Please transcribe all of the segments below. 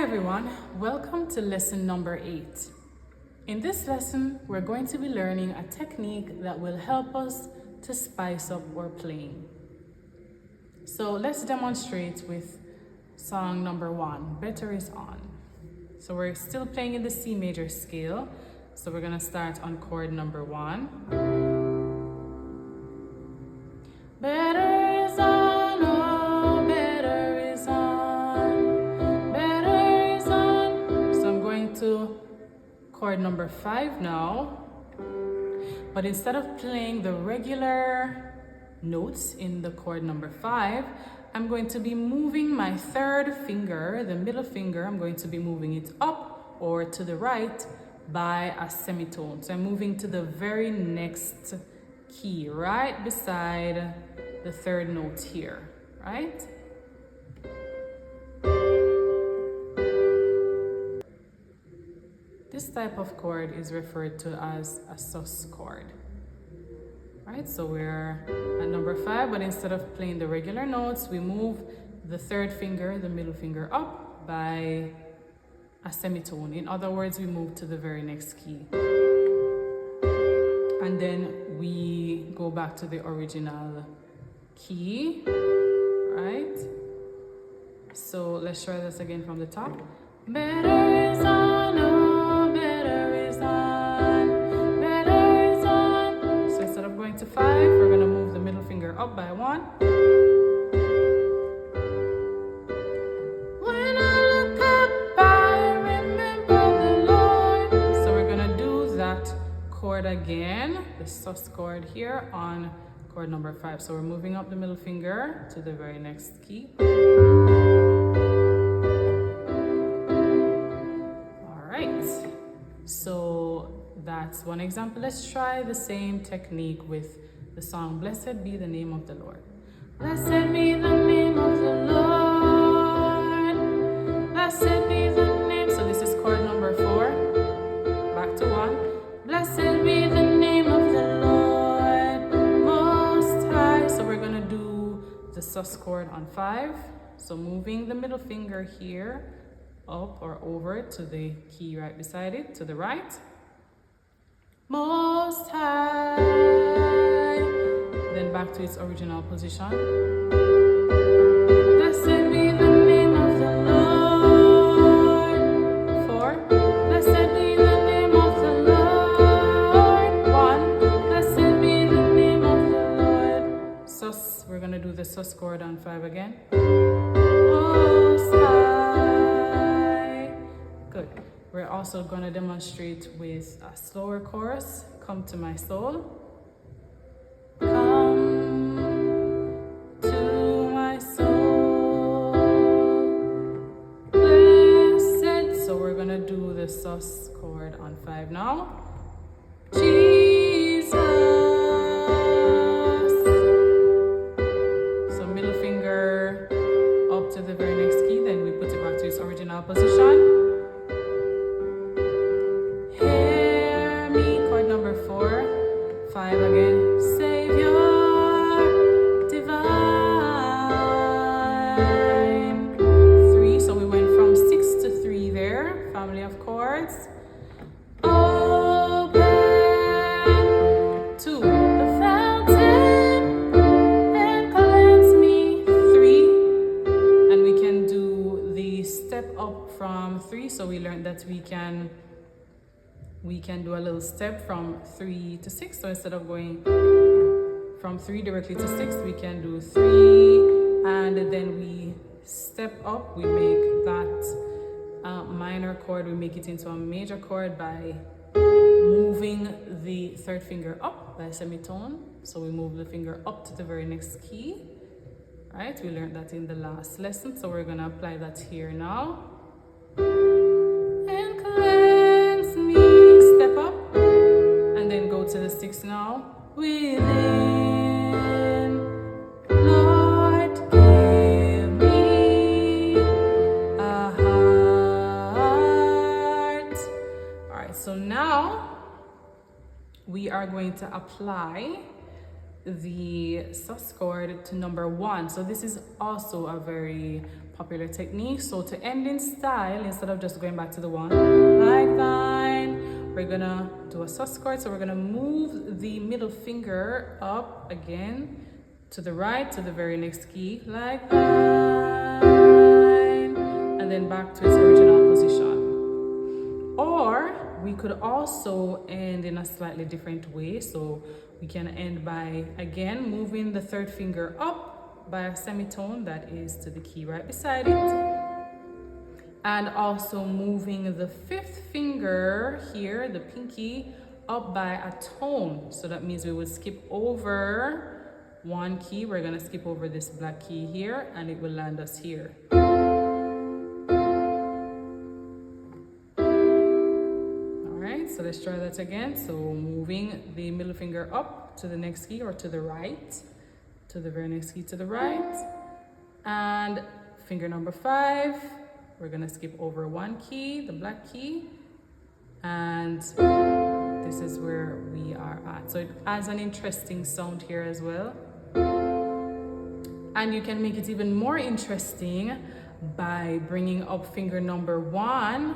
everyone, welcome to lesson number 8. In this lesson, we're going to be learning a technique that will help us to spice up our playing. So let's demonstrate with song number 1, Better Is On. So we're still playing in the C major scale. So we're gonna start on chord number 1. Better is on, oh, better is on, better is on. So I'm going to chord number 5 now. But instead of playing the regular notes in the chord number 5, I'm going to be moving my third finger, the middle finger, I'm going to be moving it up or to the right by a semitone. So I'm moving to the very next key, right beside the third note here, right? This type of chord is referred to as a sus chord. Right, so we're at number 5, but instead of playing the regular notes, we move the third finger, the middle finger, up by a semitone. In other words, we move to the very next key. And then we go back to the original key, right? So let's try this again from the top. Better is on, oh, better is on, better is on. So instead of going to 5, we're gonna move the middle finger up by 1. When I look up, I remember the Lord. So we're gonna do that chord again, the sus chord here on chord number 5. So we're moving up the middle finger to the very next key. So that's one example. Let's try the same technique with the song Blessed Be the Name of the Lord. Blessed be the name of the Lord. Blessed be the name. So this is chord number 4. Back to 1. Blessed be the name of the Lord Most High. So we're going to do the sus chord on 5. So moving the middle finger here up or over to the key right beside it, to the right. Most High. Then back to its original position. Blessed be the name of the Lord. 4. Blessed be the name of the Lord. 1. Blessed be the name of the Lord. Sus, we're gonna do the sus chord on 5 again. Most High. Good. We're also going to demonstrate with a slower chorus. Come to my soul. Come to my soul. Blessed. So we're going to do the sus chord on 5 now. Jesus. So middle finger up to the very next key. Then we put it back to its original position. Number 4, 5 again. Savior divine. 3. So we went from 6 to 3 there. Family of chords. Open. 2. The fountain and cleanse me. 3. And we can do the step up from 3. So we learned that we can do a little step from 3 to 6. So instead of going from 3 directly to 6, we can do 3 and then we step up. We make that minor chord, we make it into a major chord by moving the third finger up by semitone. So we move the finger up to the very next key. Right? We learned that in the last lesson. So we're gonna apply that here now. And cleanse me. Step up and then go to the 6 now. Within, Lord, give me a heart. All right, so now we are going to apply the sus chord to number 1. So this is also a very popular technique. So to end in style, instead of just going back to the one like that, we're gonna do a sus chord. So we're gonna move the middle finger up again to the right to the very next key like that, and then back to its original position. Or we could also end in a slightly different way. So we can end by again moving the third finger up by a semitone that is to the key right beside it, and also moving the fifth finger here, the pinky, up by a tone. So that means we would skip over one key. We're gonna skip over this black key here, and it will land us here. So let's try that again. So moving the middle finger up to the next key, or to the right, to the very next key to the right. And finger number 5, we're gonna skip over one key, the black key. And this is where we are at. So it adds an interesting sound here as well. And you can make it even more interesting by bringing up finger number 1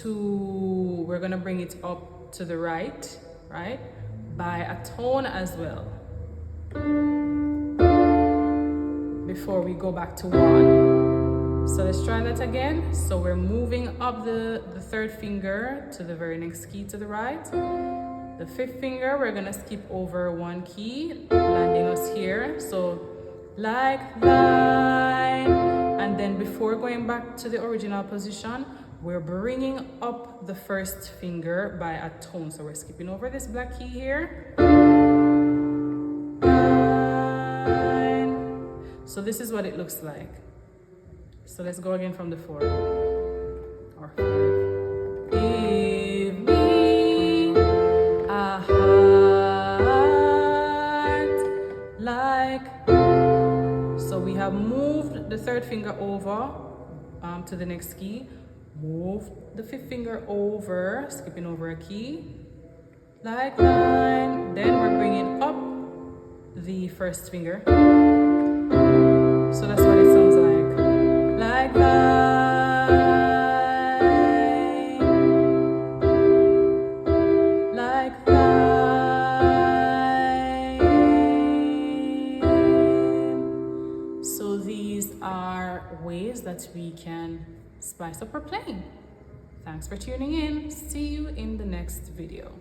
to, we're gonna bring it up to the right, by a tone as well, before we go back to 1. So let's try that again. So we're moving up the third finger to the very next key to the right. The fifth finger, we're gonna skip over one key, landing us here. So like that. And then before going back to the original position, we're bringing up the first finger by a tone. So we're skipping over this black key here. So this is what it looks like. So let's go again from the 4 or 5. Give me a heart like. So we have moved the third finger over to the next key. Move the fifth finger over, skipping over a key, like that. Then we're bringing up the first finger. So that's what it sounds like that, like that. So these are ways that we can spice up our playing. Thanks for tuning in. See you in the next video.